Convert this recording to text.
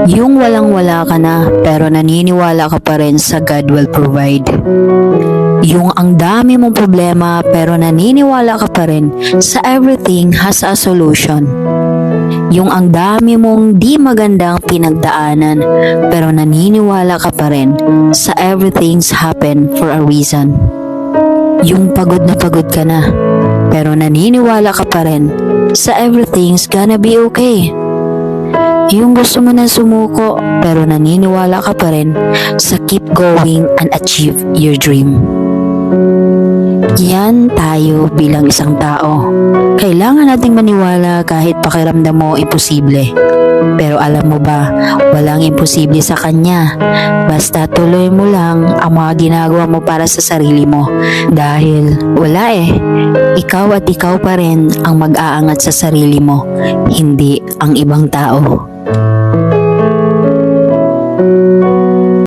Yung walang-wala ka na pero naniniwala ka pa rin sa God will provide. Yung ang dami mong problema pero naniniwala ka pa rin sa everything has a solution. Yung ang dami mong di magandang pinagdaanan pero naniniwala ka pa rin sa everything's happen for a reason. Yung pagod na pagod ka na pero naniniwala ka pa rin sa everything's gonna be okay. Yung gusto mo na sumuko pero naniniwala ka pa rin sa keep going and achieve your dream. Yan tayo bilang isang tao. Kailangan nating maniwala kahit pakiramdam mo imposible. Pero alam mo ba, walang imposible sa Kanya. Basta tuloy mo lang ang mga ginagawa mo para sa sarili mo. Dahil wala ikaw at ikaw pa rin ang mag-aangat sa sarili mo, hindi ang ibang tao.